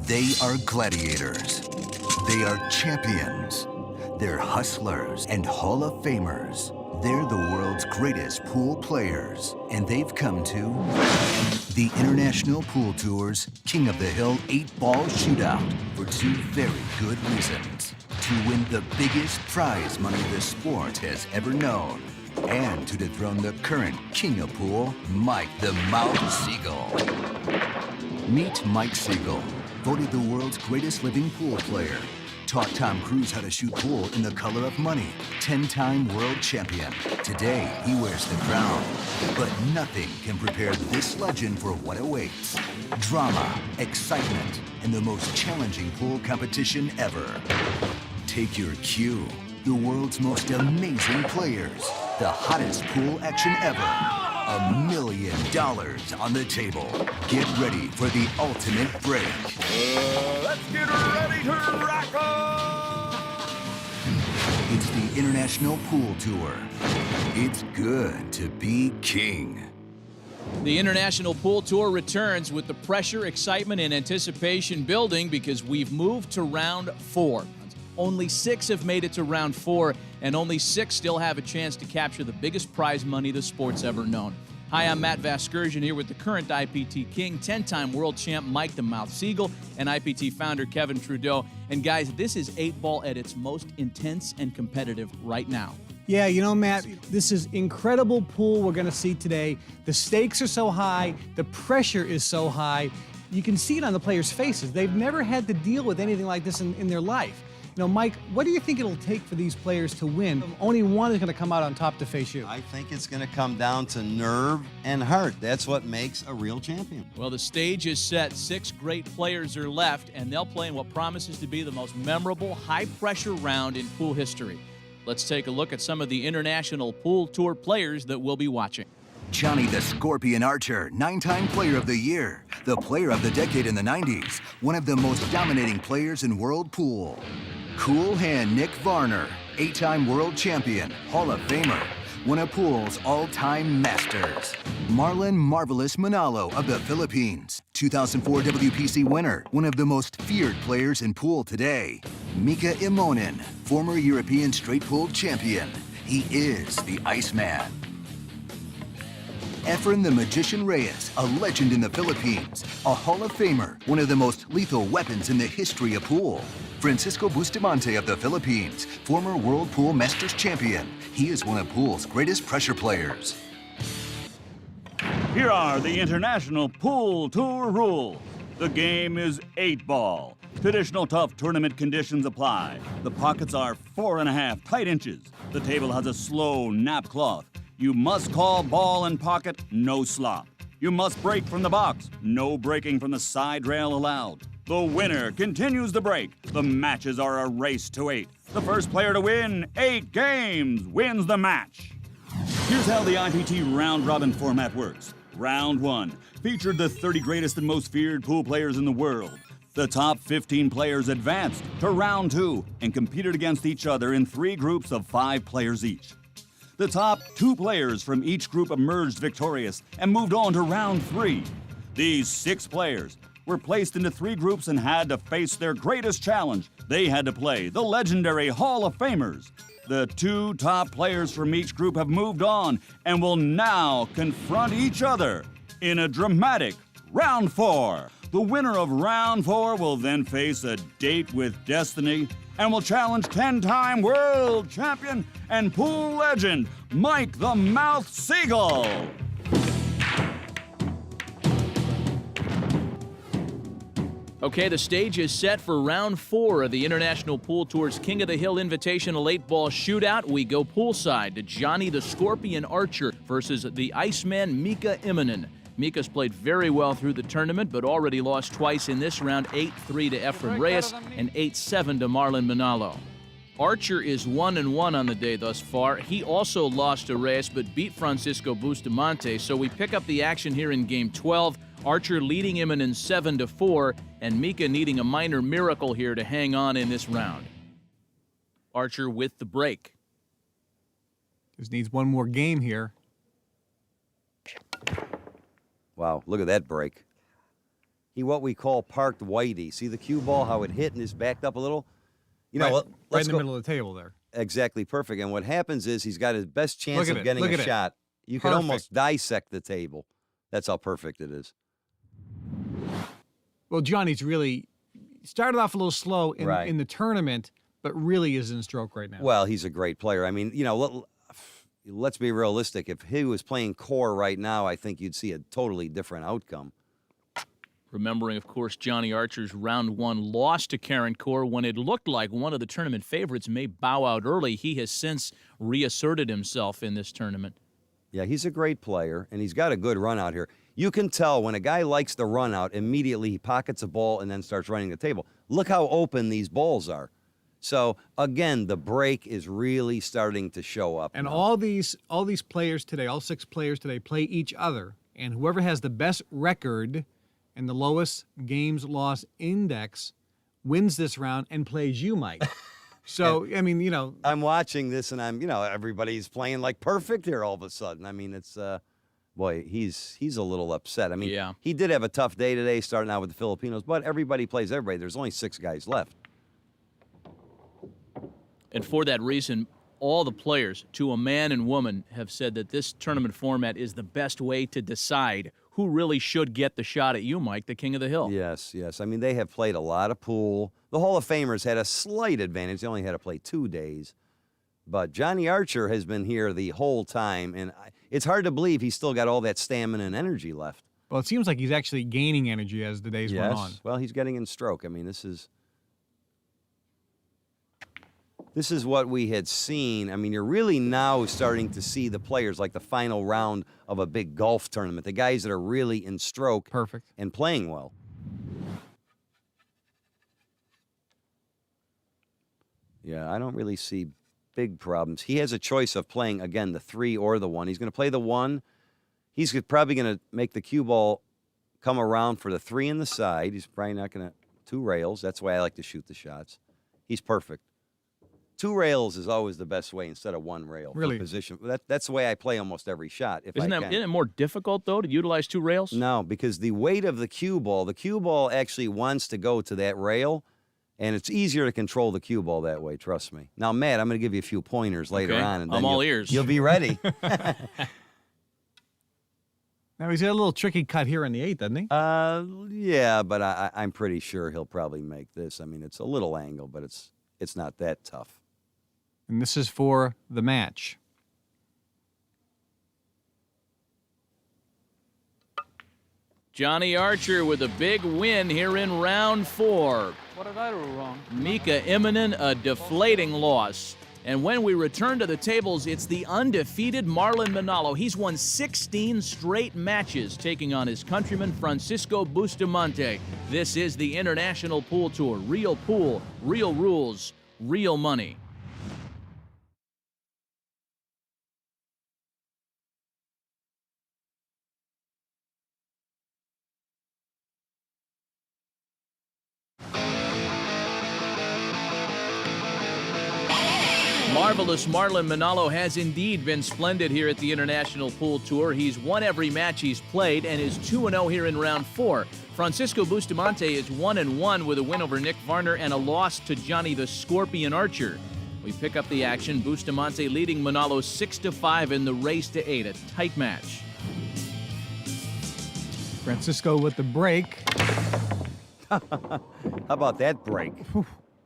They are gladiators. They are champions. They're hustlers and Hall of Famers. They're the world's greatest pool players, and they've come to the International Pool Tour's King of the Hill 8-Ball Shootout for two very good reasons. To win the biggest prize money the sport has ever known, and to dethrone the current King of Pool, Mike the Mouth Siegel. Meet Mike Siegel, voted the world's greatest living pool player. Taught Tom Cruise how to shoot pool in the color of money. 10-time world champion. Today, he wears the crown. But nothing can prepare this legend for what awaits. Drama, excitement, and the most challenging pool competition ever. Take your cue. The world's most amazing players. The hottest pool action ever. $1 million on the table. Get ready for the ultimate break. Let's get ready to rock on! It's the International Pool Tour. It's good to be king. The International Pool Tour returns with the pressure, excitement, and anticipation building because we've moved to round 4. Only 6 have made it to round 4, and only 6 still have a chance to capture the biggest prize money the sport's ever known. Hi, I'm Matt Vasgersian here with the current IPT king, 10-time world champ Mike the Mouth Siegel, and IPT founder Kevin Trudeau. And guys, this is 8-ball at its most intense and competitive right now. Yeah, you know, Matt, this is incredible pool we're going to see today. The stakes are so high, the pressure is so high. You can see it on the players' faces. They've never had to deal with anything like this in their life. You know, Mike, what do you think it'll take for these players to win? Only one is going to come out on top to face you. I think it's going to come down to nerve and heart. That's what makes a real champion. Well, the stage is set. 6 great players are left, and they'll play in what promises to be the most memorable, high-pressure round in pool history. Let's take a look at some of the International Pool Tour players that we'll be watching. Johnny the Scorpion Archer, 9-time Player of the Year, the Player of the Decade in the 90s, one of the most dominating players in world pool. Cool Hand Nick Varner, 8-time world champion, Hall of Famer, one of pool's all-time masters. Marlon Marvelous Manalo of the Philippines, 2004 WPC winner, one of the most feared players in pool today. Imminence, former European straight pool champion. He is the Iceman. Efren the Magician Reyes, a legend in the Philippines, a Hall of Famer, one of the most lethal weapons in the history of pool. Francisco Bustamante of the Philippines, former World Pool Masters champion. He is one of pool's greatest pressure players. Here are the International Pool Tour rules. The game is 8-ball. Traditional tough tournament conditions apply. The pockets are 4.5 tight inches. The table has a slow nap cloth. You must call ball and pocket, no slop. You must break from the box, no breaking from the side rail allowed. The winner continues the break. The matches are a race to 8. The first player to win 8 games wins the match. Here's how the IPT round-robin format works. Round 1 featured the 30 greatest and most feared pool players in the world. The top 15 players advanced to round 2 and competed against each other in 3 groups of 5 players each. The top 2 players from each group emerged victorious and moved on to round 3. These 6 players were placed into 3 groups and had to face their greatest challenge. They had to play the legendary Hall of Famers. The 2 top players from each group have moved on and will now confront each other in a dramatic round 4. The winner of round 4 will then face a date with destiny and will challenge 10-time world champion and pool legend Mike the Mouth Siegel. Okay, the stage is set for round 4 of the International Pool Tour's King of the Hill Invitational 8-ball shootout. We go poolside to Johnny the Scorpion Archer versus the Iceman Imminence. Mikkas played very well through the tournament, but already lost twice in this round, 8-3 to Efren Reyes and 8-7 to Marlon Manalo. Archer is 1-1 on the day thus far. He also lost to Reyes, but beat Francisco Bustamante, so we pick up the action here in Game 12. Archer leading Imminence 7-4, and Mika needing a minor miracle here to hang on in this round. Archer with the break. Just needs one more game here. Wow, look at that break. he what we call parked whitey. See the cue ball, how it hit and is backed up a little? You know, right, let's in the go. middle of the table there. Exactly perfect. And what happens is he's got his best chance of getting a shot. You could almost dissect the table. That's how perfect it is. Well, Johnny's really started off a little slow in the tournament, but really is in stroke right now. Well, he's a great player. I mean, you know, let's be realistic. If he was playing core right now, I think you'd see a totally different outcome. Remembering, of course, Johnny Archer's round 1 loss to Karen Core when it looked like one of the tournament favorites may bow out early. He has since reasserted himself in this tournament. Yeah, he's a great player, and he's got a good run out here. You can tell when a guy likes the run out, immediately he pockets a ball and then starts running the table. Look how open these balls are. So, again, the break is really starting to show up. And now. all these players today, all 6 players today, play each other. And whoever has the best record and the lowest games loss index wins this round and plays you, Mike. So, I mean, you know. I'm watching this, and everybody's playing like perfect here all of a sudden. I mean, it's, boy, he's a little upset. I mean, he did have a tough day today starting out with the Filipinos, but everybody plays everybody. There's only 6 guys left. And for that reason, all the players, to a man and woman, have said that this tournament format is the best way to decide who really should get the shot at you, Mike, the King of the Hill. Yes, yes. I mean, they have played a lot of pool. The Hall of Famers had a slight advantage. They only had to play 2 days. But Johnny Archer has been here the whole time, and it's hard to believe he's still got all that stamina and energy left. Well, it seems like he's actually gaining energy as the days went on. Well, he's getting in stroke. I mean, this is what we had seen. I mean, you're really now starting to see the players like the final round of a big golf tournament, the guys that are really in stroke and playing well. Yeah, I don't really see big problems. He has a choice of playing, again, the 3 or the 1. He's going to play the 1. He's probably going to make the cue ball come around for the 3 in the side. He's probably not going to 2 rails. That's why I like to shoot the shots. He's perfect. 2 rails is always the best way instead of 1 rail. Really? For position. That's the way I play almost every shot. Isn't it more difficult, though, to utilize 2 rails? No, because the weight of the cue ball actually wants to go to that rail, and it's easier to control the cue ball that way, trust me. Now, Matt, I'm going to give you a few pointers later on. And then I'm all ears. You'll be ready. Now, he's got a little tricky cut here on the 8th, doesn't he? Yeah, but I'm pretty sure he'll probably make this. I mean, it's a little angle, but it's not that tough. And this is for the match. Johnny Archer with a big win here in round 4. What did I do wrong? Mika Imminence, a deflating loss. And when we return to the tables, it's the undefeated Marlon Manalo. He's won 16 straight matches, taking on his countryman Francisco Bustamante. This is the International Pool Tour. Real pool, real rules, real money. Marvelous Marlon Manalo has indeed been splendid here at the International Pool Tour. He's won every match he's played and is 2-0 here in round 4. Francisco Bustamante is 1-1 with a win over Nick Varner and a loss to Johnny the Scorpion Archer. We pick up the action. Bustamante leading Manalo 6-5 in the race to 8. A tight match. Francisco with the break. How about that break?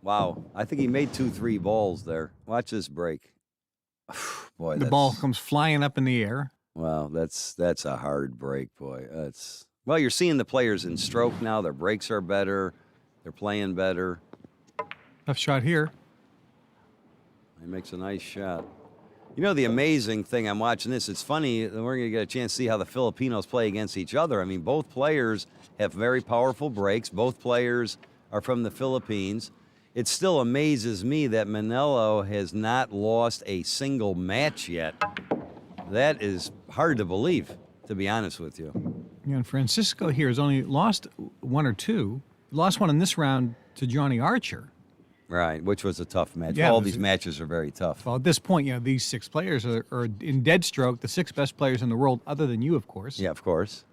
Wow, I think he made 2-3 balls there. Watch this break. Boy, the ball comes flying up in the air. Wow, that's a hard break, boy. Well, you're seeing the players in stroke now. Their breaks are better. They're playing better. Tough shot here. He makes a nice shot. You know, the amazing thing, I'm watching this, it's funny, we're going to get a chance to see how the Filipinos play against each other. I mean, both players have very powerful breaks. Both players are from the Philippines. It still amazes me that Manalo has not lost a single match yet. That is hard to believe, to be honest with you. And Francisco here has only lost 1 or 2. He lost one in this round to Johnny Archer. Right, which was a tough match. Yeah, all these matches are very tough. Well, at this point, these 6 players are in dead stroke, the 6 best players in the world, other than you, of course. Yeah, of course.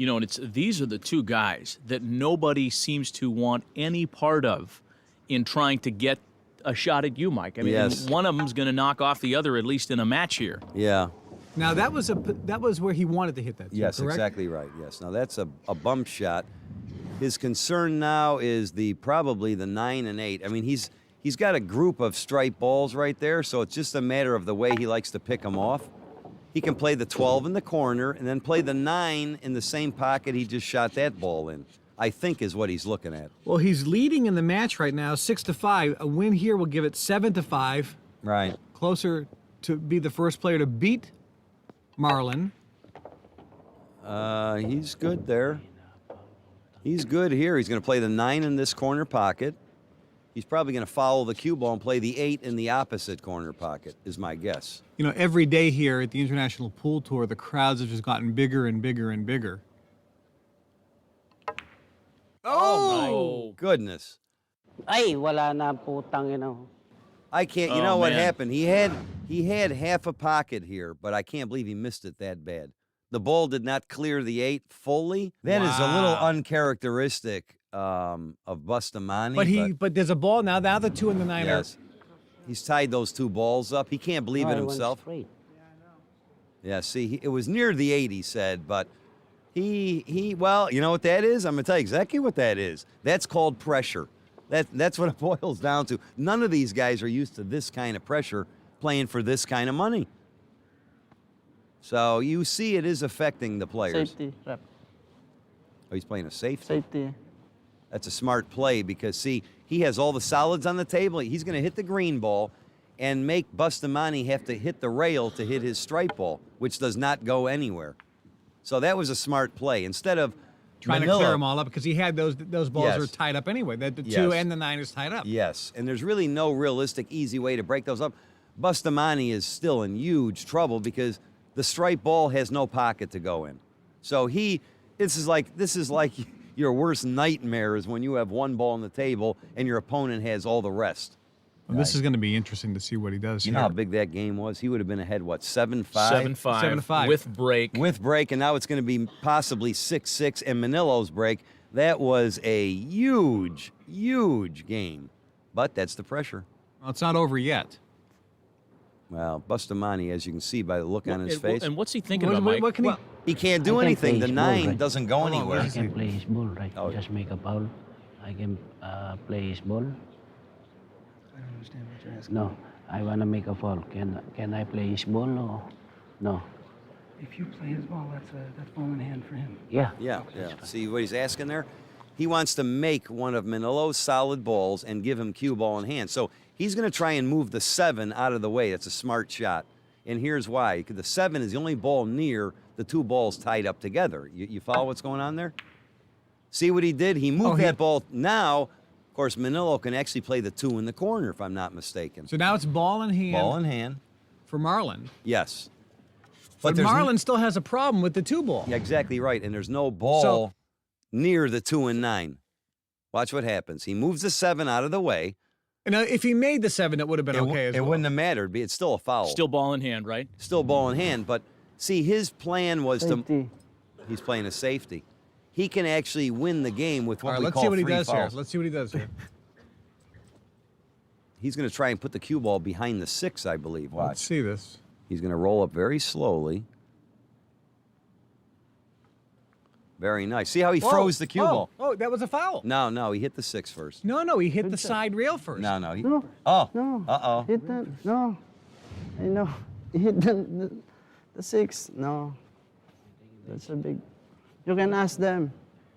You know, and these are the two guys that nobody seems to want any part of in trying to get a shot at you, Mike. I mean, Yes. one of them's going to knock off the other, at least in a match here. Yeah. Now that was where he wanted to hit that. Yes, correct? exactly right. Yes. Now that's a bump shot. His concern now is probably the 9 and 8. I mean, he's got a group of striped balls right there, so it's just a matter of the way he likes to pick them off. He can play the 12 in the corner and then play the 9 in the same pocket he just shot that ball in, I think is what he's looking at. Well, he's leading in the match right now, 6-5. A win here will give it 7-5. Right. Closer to be the first player to beat Marlon. He's good there. He's good here. He's going to play the 9 in this corner pocket. He's probably going to follow the cue ball and play the 8 in the opposite corner pocket, is my guess. You know, every day here at the International Pool Tour, the crowds have just gotten bigger and bigger and bigger. Oh, my goodness. Ay, wala na putang ina. I can't. You Oh, know what man. happened? He had half a pocket here, but I can't believe he missed it that bad. The ball did not clear the 8 fully. That is a little Wow. uncharacteristic of Bustamante. But there's a ball now. Now the 2 and the 9 yes, he's tied those 2 balls up. He can't believe it I went himself. straight. Yeah, see, it was near the 8, he said, but well, you know what that is? I'm going to tell you exactly what that is. That's called pressure. That's what it boils down to. None of these guys are used to this kind of pressure playing for this kind of money. So you see it is affecting the players. Safety, rep. Oh, he's playing a safety. Safety. That's a smart play because, see, he has all the solids on the table. He's going to hit the green ball and make Bustamante have to hit the rail to hit his stripe ball, which does not go anywhere. So that was a smart play. Instead of trying to clear them all up because he had those balls Yes. were tied up anyway. The 2 Yes. and the 9 is tied up. Yes, and there's really no realistic, easy way to break those up. Bustamante is still in huge trouble because the stripe ball has no pocket to go in. So this is like your worst nightmare is when you have one ball on the table and your opponent has all the rest. Well, this is going to be interesting to see what he does You here. know how big that game was? He would have been ahead, what, 7-5? 7-5. 7-5. With break. With break, and now it's going to be possibly 6-6 and Manilo's break. That was a huge, huge game. But that's the pressure. Well, it's not over yet. Well, Bustamante, as you can see by the look on his face, And what's he thinking about, Mike? What can he? he can't do I can anything. play The his ball, 9 right? doesn't go anywhere. I can play his ball, right? Oh. Just make a foul. I can play his ball. I don't understand what you're asking. No, I wanna make a foul. Can I play his ball or no? If you play his ball, that's ball in hand for him. Yeah. Yeah. See what he's asking there? He wants to make one of Manilo's solid balls and give him cue ball in hand. So he's going to try and move the 7 out of the way. That's a smart shot. And here's why. The 7 is the only ball near the 2 balls tied up together. You follow what's going on there? See what he did? He moved that ball. Now, of course, Manalo can actually play the 2 in the corner, if I'm not mistaken. So now it's ball in hand Ball in hand. for Marlon. Yes. But there's Marlon still has a problem with the 2 ball. Yeah, exactly right. And there's no ball near the 2 and 9. Watch what happens. He moves the 7 out of the way. And now, if he made the 7, it would have been okay as It well. wouldn't have mattered. It's still a foul. Still ball in hand, right? Still ball in hand. But see, his plan was Safety. he's playing a safety. He can actually win the game with what All right, we let's call see what he free does fouls. here. Let's see what he does here. He's going to try and put the cue ball behind the 6, I believe. Watch. Let's see this. He's going to roll up very slowly. Very nice. See how he froze the cue ball? Oh, that was a foul. No, he hit the 6 first. No, he hit the side rail first. No. No. Oh. No. Uh-oh. Hit the no. I know. Hit the 6. No. That's a big. You can ask them.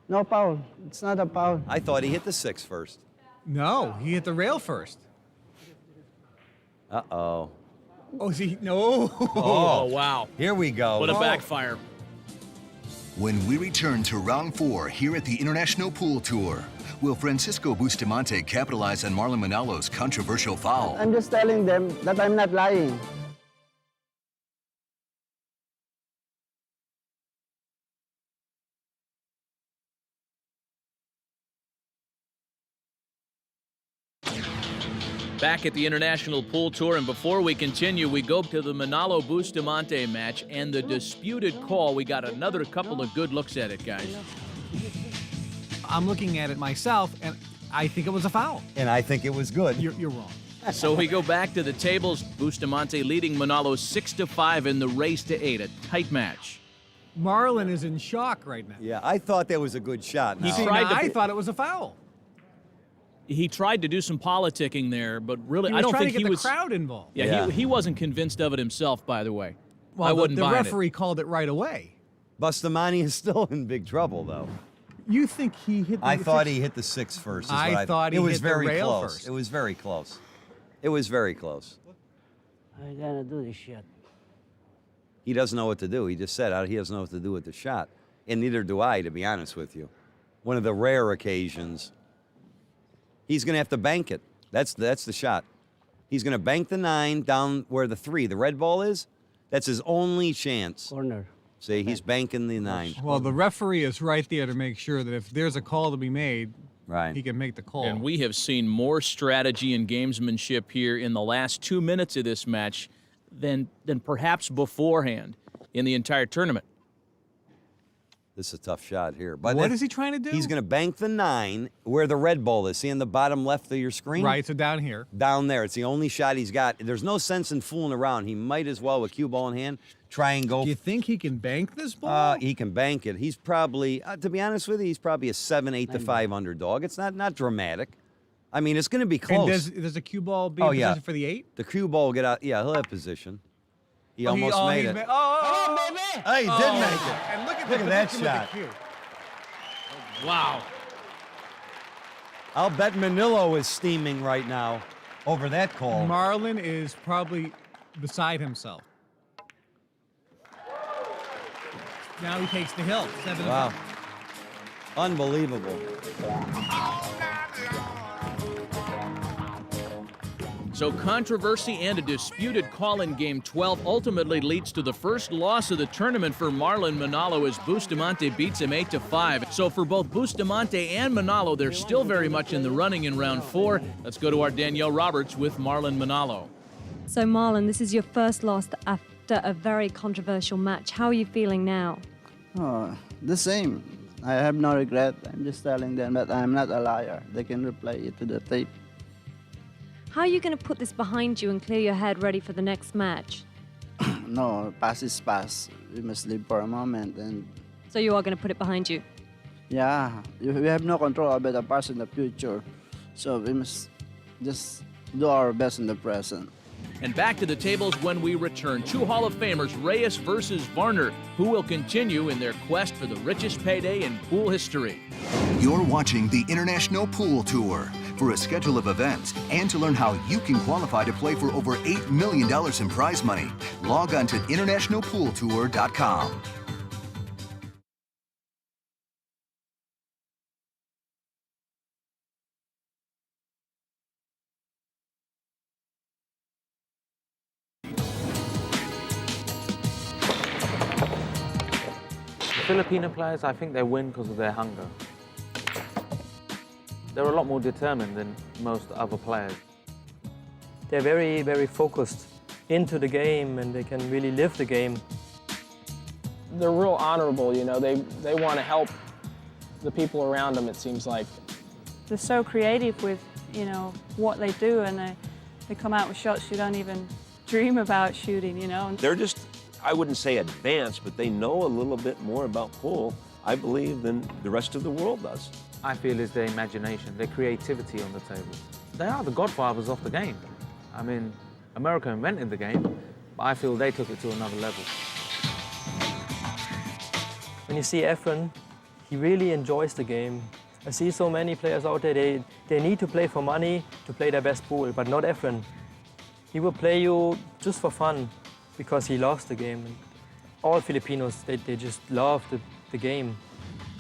No foul. It's not a foul. I thought he hit the 6 first. No, he hit the rail first. Uh-oh. Oh, see, no. Oh, wow. Here we go. What a backfire. When we return to round 4 here at the International Pool Tour, will Francisco Bustamante capitalize on Marlon Manalo's controversial foul? I'm just telling them that I'm not lying. Back at the International Pool Tour, and before we continue, we go to the Manalo Bustamante match and the disputed call. We got another couple of good looks at it, guys. I'm looking at it myself, and I think it was a foul. And I think it was good. You're wrong. So we go back to the tables. Bustamante leading Manalo 6-5 in the race to 8, a tight match. Marlon is in shock right now. Yeah, I thought that was a good shot. He Now. tried to- I thought it was a foul. He tried to do some politicking there, but really, He was I don't trying think to get he the was. crowd involved. Yeah, Yeah. He wasn't convinced of it himself, by the way. Well, I wouldn't the buy referee called it right away. Bustamante is still in big trouble, though. You think he hit the I thought six- he hit the 6 first. Is I what thought he it was hit the very rail close. first. It was very close. It was very close. I gotta do this shit. He doesn't know what to do. He just said he doesn't know what to do with the shot. And neither do I, to be honest with you. One of the rare occasions. He's going to have to bank it. That's the shot. He's going to bank the 9 down where the 3, the red ball is. That's his only chance. Corner. See, he's banking the 9. Well, the referee is right there to make sure that if there's a call to be made, Right. he can make the call. And we have seen more strategy and gamesmanship here in the last 2 minutes of this match than perhaps beforehand in the entire tournament. This is a tough shot here. But What is he trying to do? He's going to bank the 9 where the red ball is. See in the bottom left of your screen? Right, so down here. Down there. It's the only shot he's got. There's no sense in fooling around. He might as well, with cue ball in hand, try and go. Do you think he can bank this ball? He can bank it. He's probably, to be honest with you, he's probably a 7-8-5 underdog. It's not dramatic. I mean, it's going to be close. And does the cue ball be Oh, in yeah. position for the 8? The cue ball will get out. Yeah, he'll have position. He almost made it. baby! Oh, he did make it. And look at Look the at that position with shot. the cue. Wow. I'll bet Manilo is steaming right now over that call. Marlon is probably beside himself. Now he takes the hill. 7-5. Wow. Unbelievable. So controversy and a disputed call in Game 12 ultimately leads to the first loss of the tournament for Marlon Manalo as Bustamante beats him 8-5. So for both Bustamante and Manalo, they're still very much in the running in round 4. Let's go to our Danielle Roberts with Marlon Manalo. So Marlon, this is your first loss after a very controversial match. How are you feeling now? Oh, the same. I have no regret. I'm just telling them that I'm not a liar. They can replay it to the tape. How are you going to put this behind you and clear your head ready for the next match? No, past is past. We must live for a moment. And So you are going to put it behind you? yeah, we have no control over the past in the future. So we must just do our best in the present. And back to the tables when we return. 2 Hall of Famers, Reyes versus Varner, who will continue in their quest for the richest payday in pool history. You're watching the International Pool Tour. For a schedule of events and to learn how you can qualify to play for over $8 million in prize money, log on to internationalpooltour.com. Filipino players, I think they win because of their hunger. They're a lot more determined than most other players. They're very, very focused into the game, and they can really live the game. They're real honorable, you know. They want to help the people around them, it seems like. They're so creative with, you know, what they do, and they come out with shots you don't even dream about shooting, you know. They're just, I wouldn't say advanced, but they know a little bit more about pool, I believe, than the rest of the world does. I feel is their imagination, their creativity on the table. They are the godfathers of the game. I mean, America invented the game, but I feel they took it to another level. When you see Efren, he really enjoys the game. I see so many players out there, they need to play for money to play their best pool, but not Efren. He will play you just for fun because he loves the game. And all Filipinos, they just love the game.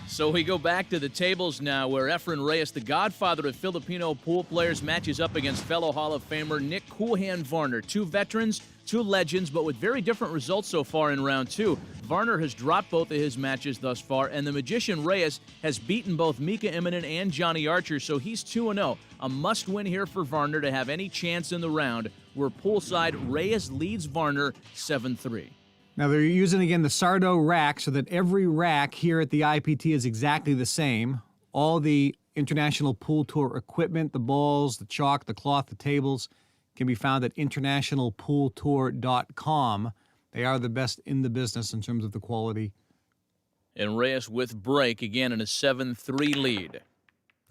So we go back to the tables now where Efren Reyes, the godfather of Filipino pool players, matches up against fellow Hall of Famer Nick Coolhand Varner. 2 veterans, 2 legends, but with very different results so far in round 2. Varner has dropped both of his matches thus far, and the Magician Reyes has beaten both Mika Imminent and Johnny Archer, so he's 2-0. A must-win here for Varner to have any chance in the round. We're poolside. Reyes leads Varner 7-3. Now they're using again the Sardo rack so that every rack here at the IPT is exactly the same. All the International Pool Tour equipment, the balls, the chalk, the cloth, the tables can be found at internationalpooltour.com. They are the best in the business in terms of the quality. And Reyes with break again in a 7-3 lead.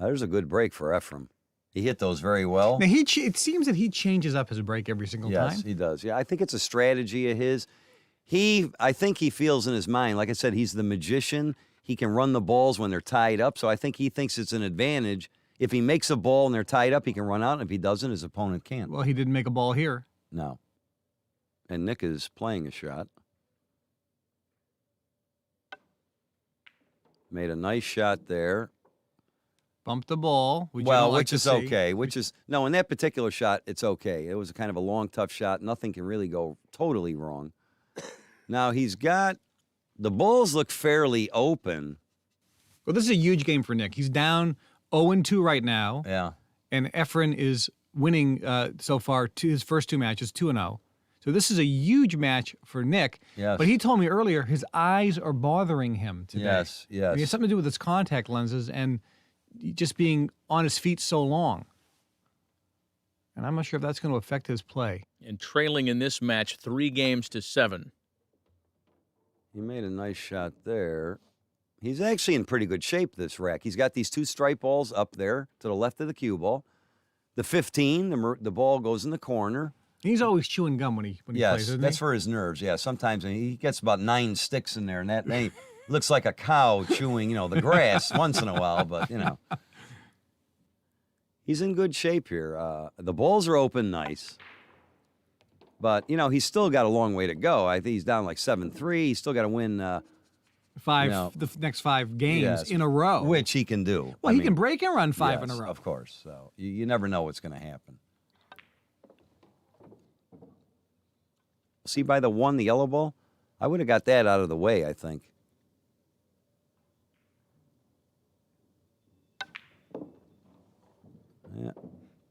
There's a good break for Efren. He hit those very well. Now it seems that he changes up his break every single time. Yes, he does. Yeah, I think it's a strategy of his. I think he feels in his mind, like I said, he's the magician. He can run the balls when they're tied up, so I think he thinks it's an advantage. If he makes a ball and they're tied up, he can run out, and if he doesn't, his opponent can't. Well, he didn't make a ball here. No. And Nick is playing a shot. Made a nice shot there. Bumped the ball, which is okay. No, in that particular shot, it's okay. It was a kind of a long, tough shot. Nothing can really go totally wrong. Now he's got the balls look fairly open. Well, this is a huge game for Nick. He's down 0-2 right now. Yeah. And Efren is winning so far his first two matches, 2-0. So this is a huge match for Nick. Yes. But he told me earlier his eyes are bothering him today. Yes, yes. I mean, it has something to do with his contact lenses and just being on his feet so long. And I'm not sure if that's going to affect his play. And trailing in this match 3-7. He made a nice shot there. He's actually in pretty good shape, this rack. He's got these two stripe balls up there to the left of the cue ball. The 15, the ball goes in the corner. He's always chewing gum when he plays, isn't he? That's for his nerves. Yeah, sometimes he gets about 9 sticks in there, and then he looks like a cow chewing, the grass once in a while, but, He's in good shape here. The balls are open nice. But, he's still got a long way to go. I think he's down like 7-3. He's still got to win the next 5 games in a row. Which he can do. Well, he can break and run 5 in a row. Of course. So you never know what's going to happen. See by the yellow ball? I would have got that out of the way, I think. Yeah.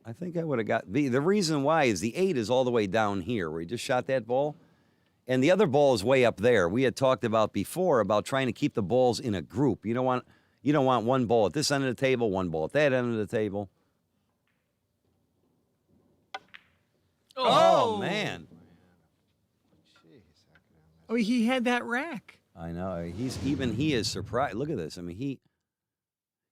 I think I would have got the reason why is the 8 is all the way down here where he just shot that ball. And the other ball is way up there. We had talked about before about trying to keep the balls in a group. You don't want one ball at this end of the table, one ball at that end of the table. Oh man. Oh, he had that rack. I know. He is surprised. Look at this. I mean,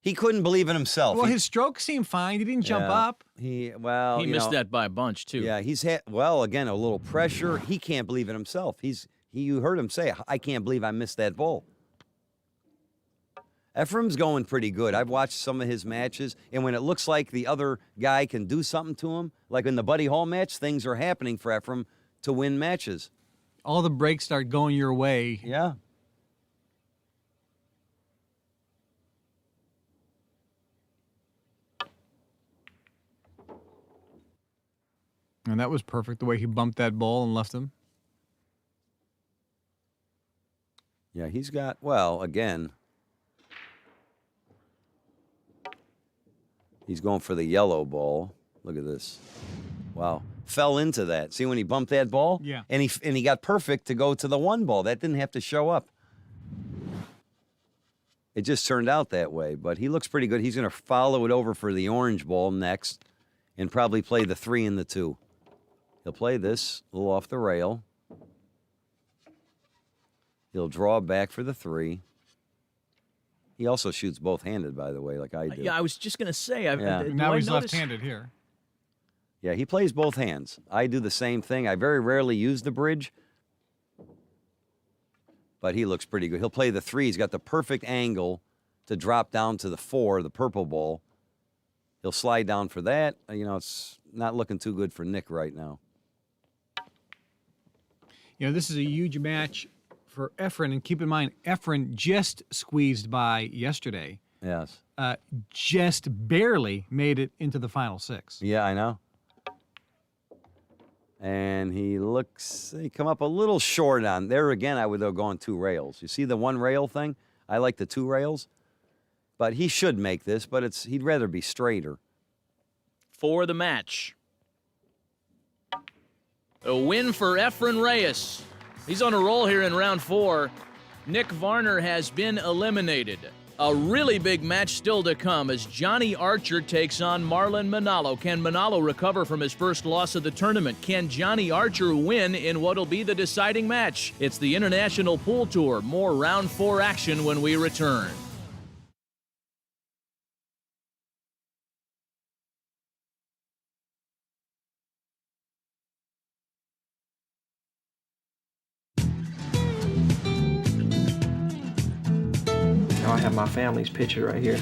he couldn't believe in himself. Well, his stroke seemed fine. He didn't jump up. He missed that by a bunch, too. Yeah, he's had, again, a little pressure. He can't believe in himself. You heard him say, I can't believe I missed that ball. Efren's going pretty good. I've watched some of his matches, and when it looks like the other guy can do something to him, like in the Buddy Hall match, things are happening for Efren to win matches. All the breaks start going your way. Yeah. And that was perfect, the way he bumped that ball and left him. Yeah, he's got, again, he's going for the yellow ball. Look at this. Wow. Fell into that. See when he bumped that ball? Yeah. And he got perfect to go to the 1 ball. That didn't have to show up. It just turned out that way, but he looks pretty good. He's going to follow it over for the orange ball next and probably play the 3 and the 2. He'll play this a little off the rail. He'll draw back for the 3. He also shoots both-handed, by the way, like I do. Yeah, I was just going to say. Now he's left-handed here. Yeah, he plays both hands. I do the same thing. I very rarely use the bridge, but he looks pretty good. He'll play the 3. He's got the perfect angle to drop down to the 4, the purple ball. He'll slide down for that. It's not looking too good for Nick right now. This is a huge match for Efren, and keep in mind, Efren just squeezed by yesterday. Yes. Just barely made it into the final 6. Yeah, I know. And he come up a little short on there again. I would go on 2 rails. You see the 1 rail thing? I like the 2 rails, but he should make this. But he'd rather be straighter. For the match, a win for Efren Reyes. He's on a roll here in round 4. Nick Varner has been eliminated. A really big match still to come as Johnny Archer takes on Marlon Manalo. Can Manalo recover from his first loss of the tournament? Can Johnny Archer win in what'll be the deciding match? It's the International Pool Tour. More round 4 action when we return. I have my family's picture right here.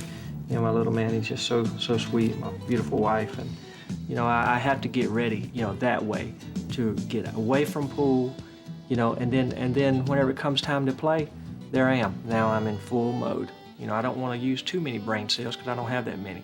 You know, my little man, he's just so sweet, my beautiful wife. And, you know, I had to get ready, you know, that way to get away from pool, you know, and then whenever it comes time to play, there I am. Now I'm in full mode. You know, I don't want to use too many brain cells because I don't have that many.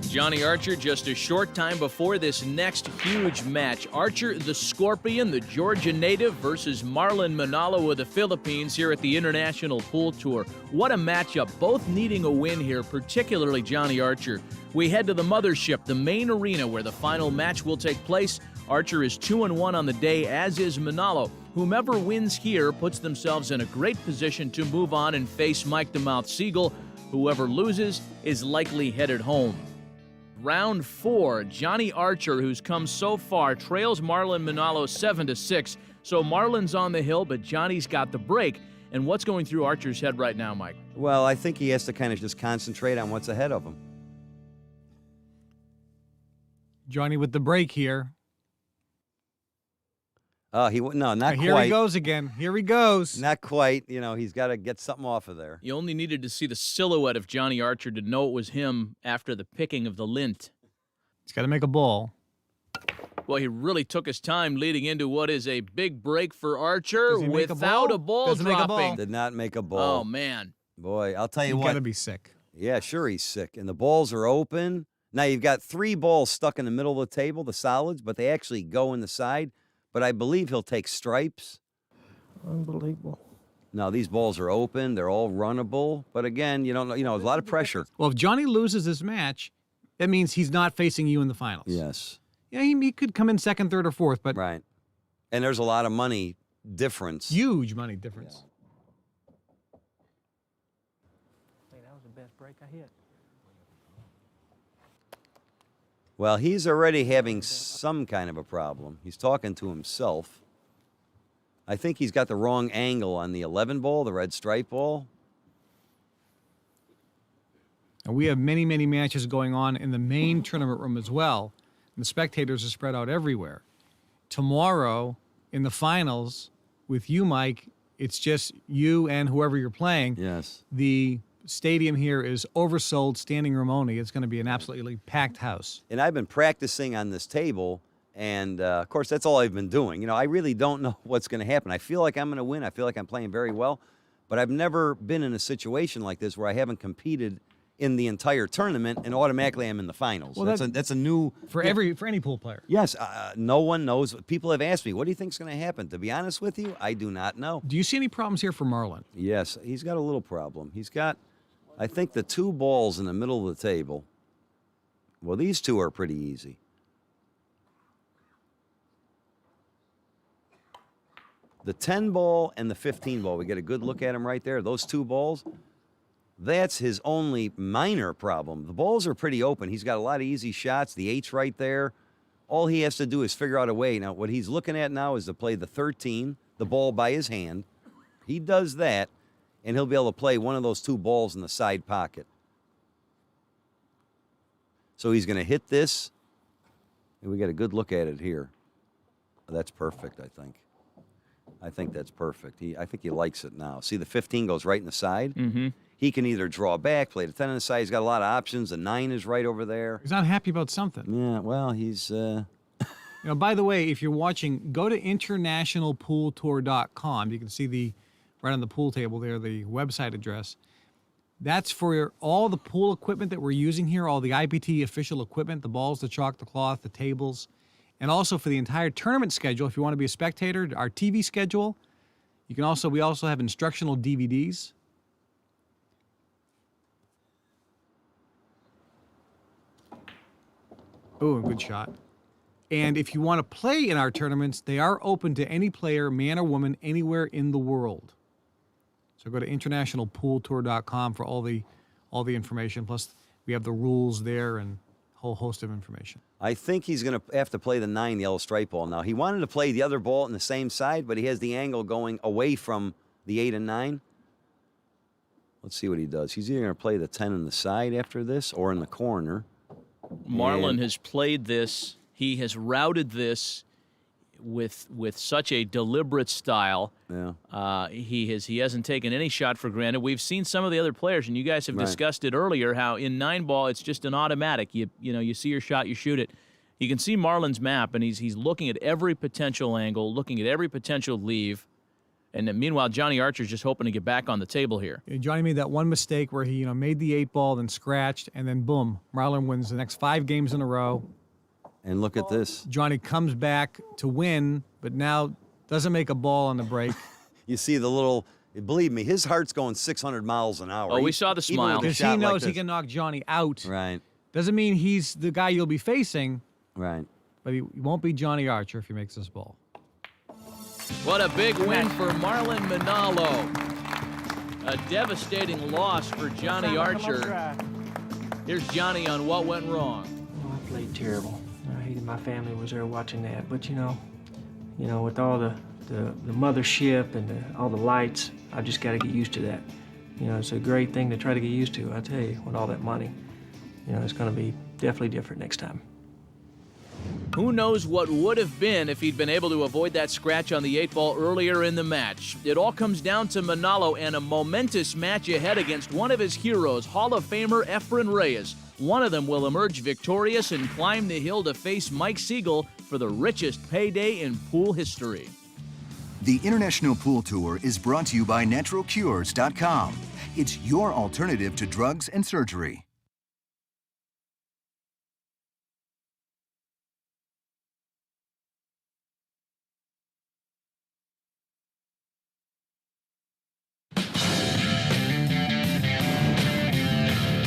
Johnny Archer just a short time before this next huge match. Archer, the Scorpion, the Georgia native, versus Marlon Manalo of the Philippines here at the International Pool Tour. What a matchup, both needing a win here, particularly Johnny Archer. We head to the mothership, the main arena where the final match will take place. Archer is 2-1 on the day, as is Manalo. Whomever wins here puts themselves in a great position to move on and face Mike the Mouth Siegel. Whoever loses is likely headed home. Round 4, Johnny Archer, who's come so far, trails Marlon Manalo 7-6. So Marlon's on the hill, but Johnny's got the break. And what's going through Archer's head right now, Mike? Well, I think he has to kind of just concentrate on what's ahead of him. Johnny with the break here. Not quite. Here he goes again. Here he goes. Not quite. You know, he's got to get something off of there. You only needed to see the silhouette of Johnny Archer to know it was him after the picking of the lint. He's got to make a ball. Well, he really took his time leading into what is a big break for Archer without a ball Doesn't make a ball. dropping. Did not make a ball. Oh, man. Boy, I'll tell you He's what. got to be sick. Yeah, sure he's sick. And the balls are open. Now you've got 3 balls stuck in the middle of the table, the solids, but they actually go in the side. But I believe he'll take stripes. Unbelievable. No, these balls are open. They're all runnable. But again, you don't know, there's a lot of pressure. Well, if Johnny loses this match, that means he's not facing you in the finals. Yes. Yeah, he could come in second, third, or fourth, but Right. And there's a lot of money difference. huge money difference. Hey, that was the best break I hit. Well, he's already having some kind of a problem. He's talking to himself. I think he's got the wrong angle on the 11 ball, the red stripe ball. And we have many, many matches going on in the main tournament room as well. And the spectators are spread out everywhere. Tomorrow, in the finals, with you, Mike, it's just you and whoever you're playing. Yes. The stadium here is oversold, standing room only. It's going to be an absolutely packed house. And I've been practicing on this table, and of course, that's all I've been doing. You know, I really don't know what's going to happen. I feel like I'm going to win. I feel like I'm playing very well, but I've never been in a situation like this where I haven't competed in the entire tournament and automatically I'm in the finals. Well, that's a new for any pool player. Yes, no one knows. People have asked me, "What do you think's going to happen?" To be honest with you, I do not know. Do you see any problems here for Marlon? Yes, he's got a little problem. He's got, I think, the 2 balls in the middle of the table. Well, these 2 are pretty easy. The 10 ball and the 15 ball, we get a good look at them right there. Those 2 balls, that's his only minor problem. The balls are pretty open. He's got a lot of easy shots. The 8's right there. All he has to do is figure out a way. Now, what he's looking at now is to play the 13, the ball by his hand. He does that, and he'll be able to play one of those 2 balls in the side pocket. So he's going to hit this, and we get a good look at it here. That's perfect, I think. I think that's perfect. I think he likes it now. See, the 15 goes right in the side. Mm-hmm. He can either draw back, play the 10 on the side. He's got a lot of options. The 9 is right over there. He's not happy about something. Yeah, well, he's... You know, by the way, if you're watching, go to internationalpooltour.com. You can see right on the pool table there, the website address. That's for all the pool equipment that we're using here, all the IPT official equipment, the balls, the chalk, the cloth, the tables. And also for the entire tournament schedule, if you want to be a spectator, our TV schedule. We also have instructional DVDs. Oh, good shot. And if you want to play in our tournaments, they are open to any player, man or woman, anywhere in the world. So go to internationalpooltour.com for all the information. Plus, we have the rules there and a whole host of information. I think he's going to have to play the 9 yellow stripe ball now. He wanted to play the other ball on the same side, but he has the angle going away from the 8 and 9. Let's see what he does. He's either going to play the 10 on the side after this or in the corner. Marlon has played this. He has routed this with such a deliberate style. Yeah. He hasn't taken any shot for granted. We've seen some of the other players, and you guys have discussed it earlier, how in 9-ball it's just an automatic. You see your shot, you shoot it. You can see Marlon's map, and he's looking at every potential angle, looking at every potential leave. And then meanwhile, Johnny Archer's just hoping to get back on the table here. Johnny made that one mistake where he made the 8-ball, then scratched, and then boom, Marlon wins the next 5 games in a row. And look at this. Johnny comes back to win, but now doesn't make a ball on the break. You see the little, believe me, his heart's going 600 miles an hour. Oh, we saw the smile. Because he knows he can knock Johnny out. Right. Doesn't mean he's the guy you'll be facing. Right. But he won't be Johnny Archer if he makes this ball. What a big win for Marlon Manalo. A devastating loss for Johnny Archer. Here's Johnny on what went wrong. Oh, I played terrible. I hated my family was there watching that. But you know, with all the mothership and all the lights, I just got to get used to that. It's a great thing to try to get used to. I tell you, with all that money, it's going to be definitely different next time. Who knows what would have been if he'd been able to avoid that scratch on the 8-ball earlier in the match. It all comes down to Manalo and a momentous match ahead against one of his heroes, Hall of Famer Efren Reyes. One of them will emerge victorious and climb the hill to face Mike Siegel for the richest payday in pool history. The International Pool Tour is brought to you by NaturalCures.com. It's your alternative to drugs and surgery.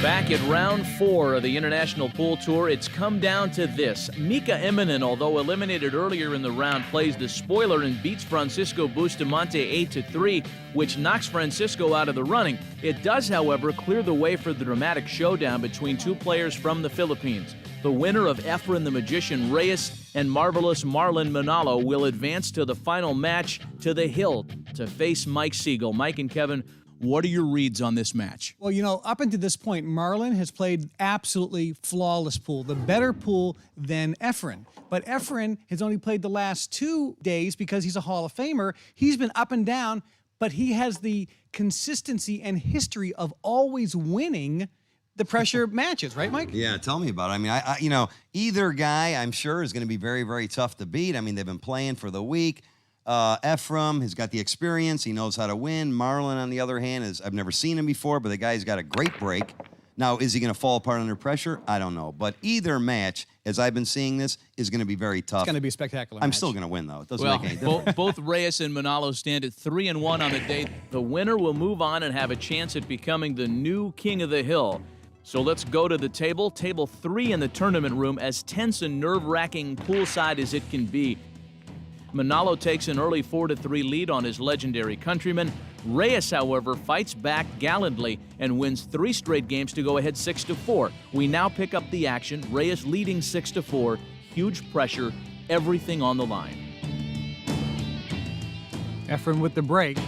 Back at round 4 of the International Pool Tour, it's come down to this. Imminence, although eliminated earlier in the round, plays the spoiler and beats Francisco Bustamante 8-3, which knocks Francisco out of the running. It does, however, clear the way for the dramatic showdown between 2 players from the Philippines. The winner of Efren the Magician Reyes and marvelous Marlon Manalo will advance to the final match to the hill to face Mike Siegel. Mike and Kevin, what are your reads on this match? Well, up until this point, Marlon has played absolutely flawless pool, the better pool than Efren. But Efren has only played the last 2 days because he's a Hall of Famer. He's been up and down, but he has the consistency and history of always winning the pressure matches, right, Mike? Yeah, tell me about it. I mean, either guy, I'm sure, is going to be very, very tough to beat. I mean, they've been playing for the week. Efren has got the experience. He knows how to win. Marlon, on the other hand, I've never seen him before, but the guy's got a great break. Now, is he going to fall apart under pressure? I don't know. But either match, as I've been seeing this, is going to be very tough. It's going to be a spectacular I'm match. still going to win, though. It doesn't make any difference. Both Reyes and Manalo stand at 3-1 on the day. The winner will move on and have a chance at becoming the new king of the hill. So let's go to the table 3 in the tournament room, as tense and nerve-wracking poolside as it can be. Manalo takes an early 4-3 lead on his legendary countryman. Reyes, however, fights back gallantly and wins 3 straight games to go ahead 6-4. We now pick up the action. Reyes leading 6-4. Huge pressure, everything on the line. Efren with the break.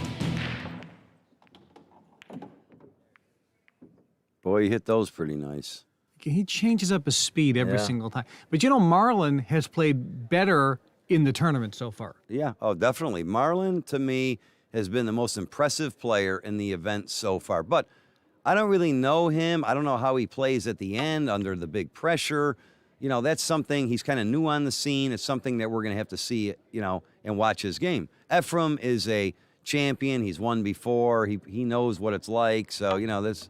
Boy, he hit those pretty nice. He changes up his speed every single time. But Marlon has played better in the tournament so far. Yeah, oh, definitely. Marlon, to me, has been the most impressive player in the event so far. But I don't really know him. I don't know how he plays at the end under the big pressure. That's something, he's kind of new on the scene. It's something that we're going to have to see, and watch his game. Efren is a champion. He's won before. He knows what it's like. So, this...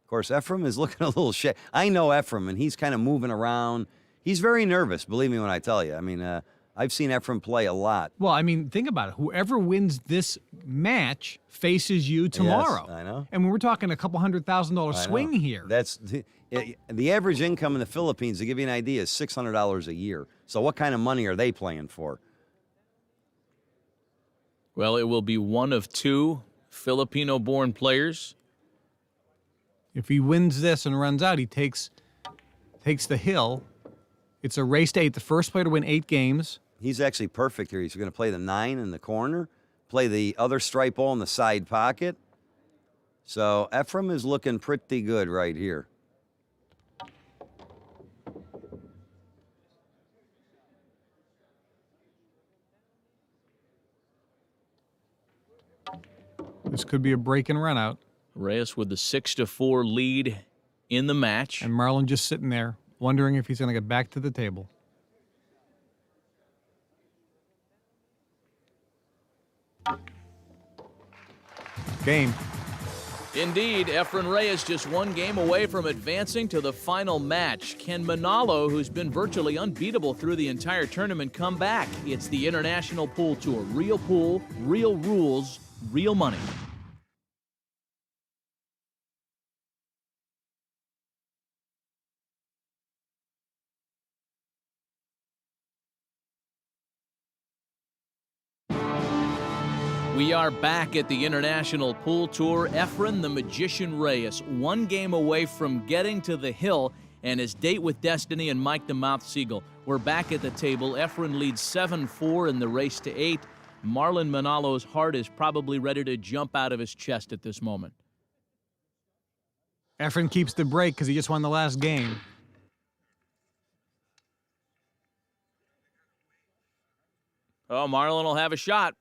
Of course, Efren is looking a little I know Efren, and he's kind of moving around. He's very nervous, believe me when I tell you. I mean, I've seen Efren play a lot. Well, I mean, think about it. Whoever wins this match faces you tomorrow. Yes, I know. And we're talking a couple $100,000 swing here. That's the average income in the Philippines, to give you an idea, is $600 a year. So what kind of money are they playing for? Well, it will be one of two Filipino-born players. If he wins this and runs out, he takes the hill. It's a race to 8. The first player to win 8 games. He's actually perfect here. He's going to play the 9 in the corner, play the other stripe ball in the side pocket. So Efren is looking pretty good right here. This could be a break and run out. Reyes with the 6-4 lead in the match. And Marlon just sitting there, wondering if he's going to get back to the table. Game. Indeed, Efren Reyes just one game away from advancing to the final match. Can Manalo, who's been virtually unbeatable through the entire tournament, come back? It's the International Pool Tour. Real pool, real rules, real money. We are back at the International Pool Tour. Efren the Magician Reyes, one game away from getting to the hill and his date with Destiny and Mike the Mouth Siegel. We're back at the table. Efren leads 7-4 in the race to 8. Marlon Manalo's heart is probably ready to jump out of his chest at this moment. Efren keeps the break because he just won the last game. Oh, Marlon will have a shot.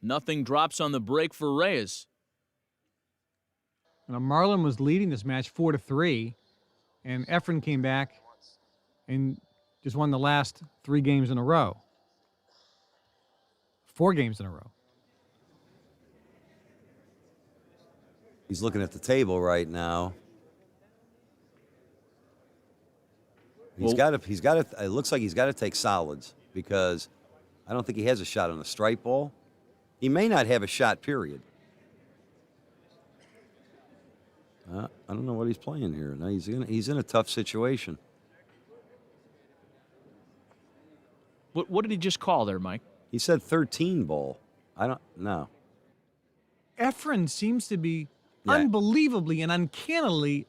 Nothing drops on the break for Reyes. Now, Marlon was leading this match 4-3, and Efren came back and just won the last 3 games in a row. 4 games in a row. He's looking at the table right now. He's got to. It looks like he's got to take solids because I don't think he has a shot on the strike ball. He may not have a shot, period. I don't know what he's playing here. No, he's in a tough situation. What did he just call there, Mike? He said 13 ball. I don't know. Efren seems to be unbelievably and uncannily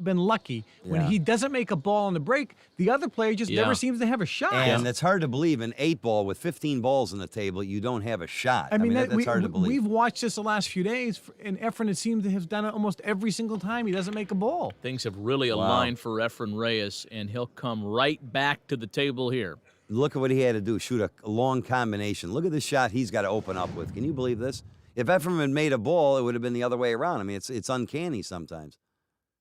been lucky. When he doesn't make a ball on the break, the other player just never seems to have a shot. And it's hard to believe in 8 ball with 15 balls on the table, you don't have a shot. I mean that's hard to believe. We've watched this the last few days, and Efren has seemed to have done it almost every single time he doesn't make a ball. Things have really aligned for Efren Reyes, and he'll come right back to the table here. Look at what he had to do, shoot a long combination. Look at the shot he's got to open up with. Can you believe this? If Efren had made a ball, it would have been the other way around. I mean, it's uncanny sometimes.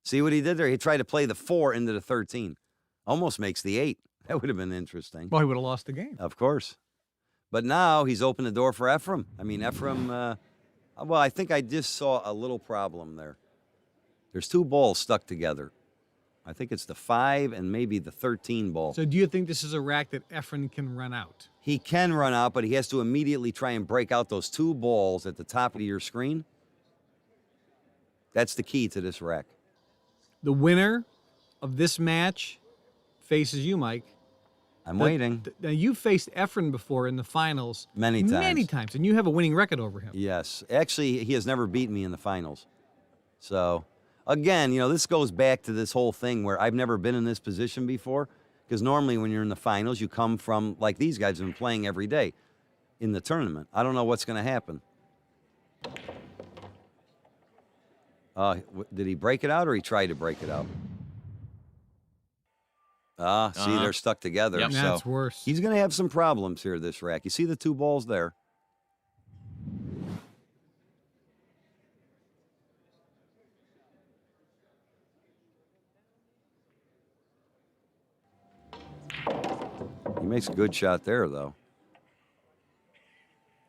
See what he did there? He tried to play the 4 into the 13. Almost makes the 8. That would have been interesting. Well, he would have lost the game. Of course. But now he's opened the door for Efren. I mean, Efren, well, I think I just saw a little problem there. There's 2 balls stuck together. I think it's the 5 and maybe the 13 ball. So do you think this is a rack that Efren can run out? He can run out, but he has to immediately try and break out those 2 balls at the top of your screen. That's the key to this rack. The winner of this match faces you, Mike. I'm waiting. Now, you faced Efren before in the finals. Many times. Many times, and you have a winning record over him. Yes. Actually, he has never beaten me in the finals. So, again, you know, this goes back to this whole thing where I've never been in this position before. Because normally when you're in the finals, you come from, like these guys have been playing every day in the tournament. I don't know what's going to happen. Did he break it out or he tried to break it out? See, they're stuck together. Yep. So That's worse. He's going to have some problems here, this rack. You see the 2 balls there? He makes a good shot there, though.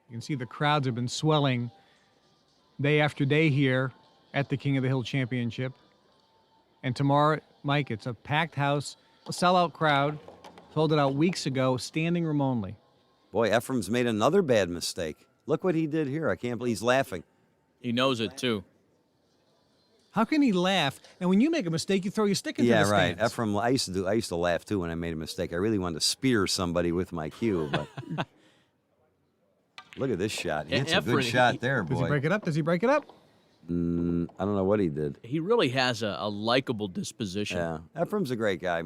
You can see the crowds have been swelling day after day here at the King of the Hill Championship. And tomorrow, Mike, it's a packed house. sellout crowd. Sold it out weeks ago, standing room only. Boy, Efren's made another bad mistake. Look what he did here. I can't believe he's laughing. He knows it, too. How can he laugh? And when you make a mistake, you throw your stick into the Yeah, right. stands. Efren, I used to laugh too when I made a mistake. I really wanted to spear somebody with my cue, but look at this shot. It's a good shot there, boy. Does he break it up? Does he break it up? I don't know what he did. He really has a likable disposition. Yeah, Efren's a great guy.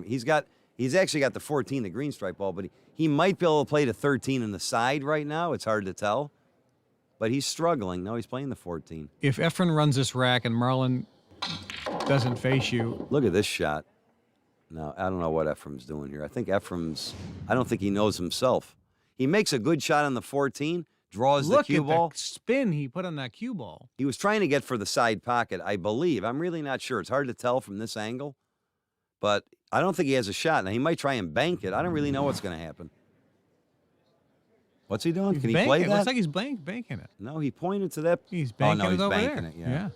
He's actually got the 14, the green stripe ball, but he might be able to play the 13 in the side right now. It's hard to tell, but he's struggling. No, he's playing the 14. If Efren runs this rack and Marlon doesn't face you. Look at this shot. No, I don't know what Efren's doing here. I don't think he knows himself. He makes a good shot on the 14, draws the cue ball. Look at the spin he put on that cue ball. He was trying to get for the side pocket, I believe. I'm really not sure. It's hard to tell from this angle, but I don't think he has a shot. Now, he might try and bank it. I don't really know what's going to happen. What's he doing? Can he play that? It looks like he's banking it. No, he pointed to that. He's banking it over there. Yeah.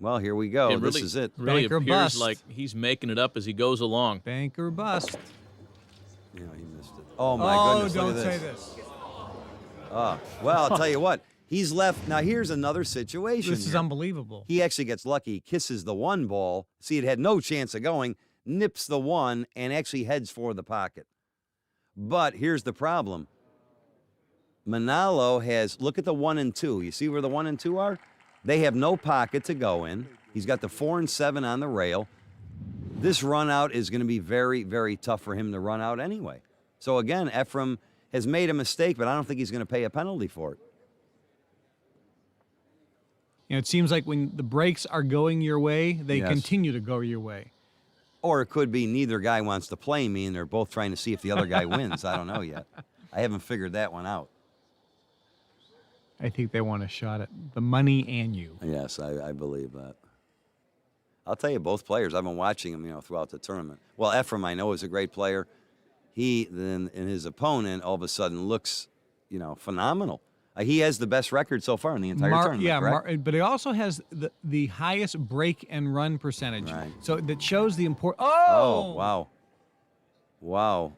Well, here we go. This is it. Really Bank or appears bust. like he's making it up as he goes along. Bank or bust. Yeah, he missed it. Oh, my goodness. Don't look at say this. this. Well, I'll tell you what. He's left. Now, here's another situation. This is unbelievable. He actually gets lucky. He kisses the one ball. See, it had no chance of going. Nips the one and actually heads for the pocket. But here's the problem. Manalo has, look at the 1 and 2. You see where the 1 and 2 are? They have no pocket to go in. He's got the 4 and 7 on the rail. This run out is going to be very, very tough for him to run out anyway. So again, Efren has made a mistake, but I don't think he's going to pay a penalty for it. You know, it seems like when the breaks are going your way, they Yes. continue to go your way. Or it could be neither guy wants to play me, and they're both trying to see if the other guy wins. I don't know yet. I haven't figured that one out. I think they want a shot at the money and you. Yes, I believe that. I'll tell you, both players, I've been watching them, throughout the tournament. Well, Efren, I know, is a great player. He, then, and his opponent, all of a sudden looks, phenomenal. He has the best record so far in the entire tournament, correct? But he also has the highest break and run percentage. Right. So that shows the importance. Oh, wow. Wow.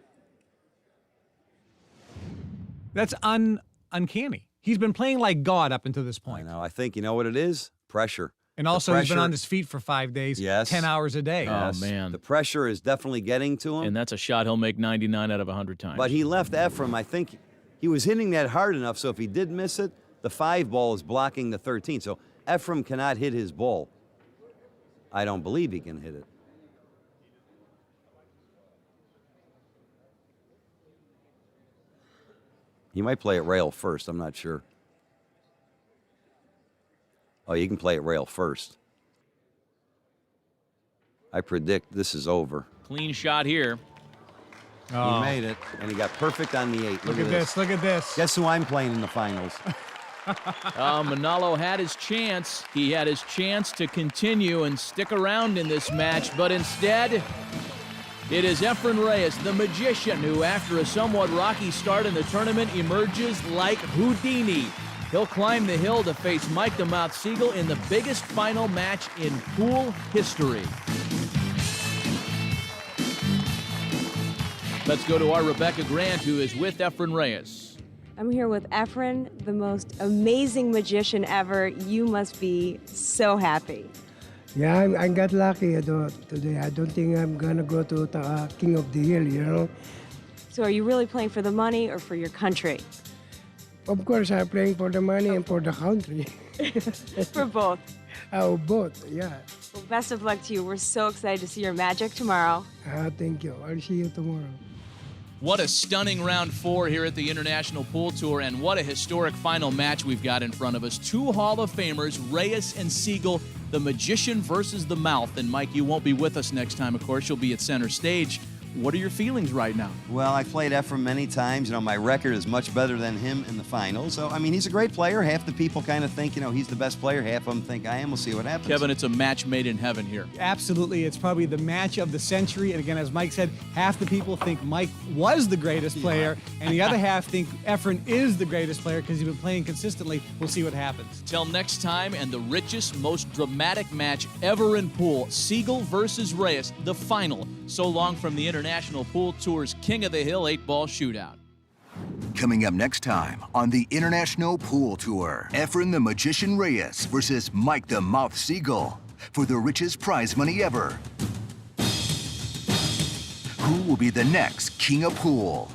That's uncanny. He's been playing like God up until this point. I know. I think, you know what it is? Pressure. And also, he's been on his feet for 5 days, Yes. 10 hours a day. Yes. Oh, man. The pressure is definitely getting to him. And that's a shot he'll make 99 out of 100 times. But he left Efren. I think he was hitting that hard enough, so if he did miss it, the 5 ball is blocking the 13. So Efren cannot hit his ball. I don't believe he can hit it. He might play it rail first. I'm not sure. Oh, you can play it rail first. I predict this is over. Clean shot here. Oh. He made it, and he got perfect on the 8. Look at this. Look at this. Guess who I'm playing in the finals? Manalo had his chance. He had his chance to continue and stick around in this match, but instead, it is Efren Reyes, the magician, who, after a somewhat rocky start in the tournament, emerges like Houdini. He'll climb the hill to face Mike the Mouth Siegel in the biggest final match in pool history. Let's go to our Rebecca Grant, who is with Efren Reyes. I'm here with Efren, the most amazing magician ever. You must be so happy. Yeah, I got lucky today. I don't think I'm going to go to the King of the Hill, So are you really playing for the money or for your country? Of course, I'm playing for the money and for the country. For both. Oh, both, yeah. Well, best of luck to you. We're so excited to see your magic tomorrow. Thank you. I'll see you tomorrow. What a stunning round 4 here at the International Pool Tour, and what a historic final match we've got in front of us. 2 Hall of Famers, Reyes and Siegel, the magician versus the mouth. And Mike, you won't be with us next time, of course. You'll be at center stage. What are your feelings right now? Well, I played Efren many times. My record is much better than him in the finals. So, he's a great player. Half the people kind of think, he's the best player. Half of them think I am. We'll see what happens. Kevin, it's a match made in heaven here. Absolutely. It's probably the match of the century. And again, as Mike said, half the people think Mike was the greatest player, and the other half think Efren is the greatest player because he's been playing consistently. We'll see what happens. Till next time, and the richest, most dramatic match ever in pool, Siegel versus Reyes, the final So long from the International Pool Tour's King of the Hill 8-ball shootout. Coming up next time on the International Pool Tour, Efren the Magician Reyes versus Mike the Mouth Seagull for the richest prize money ever. Who will be the next King of Pool?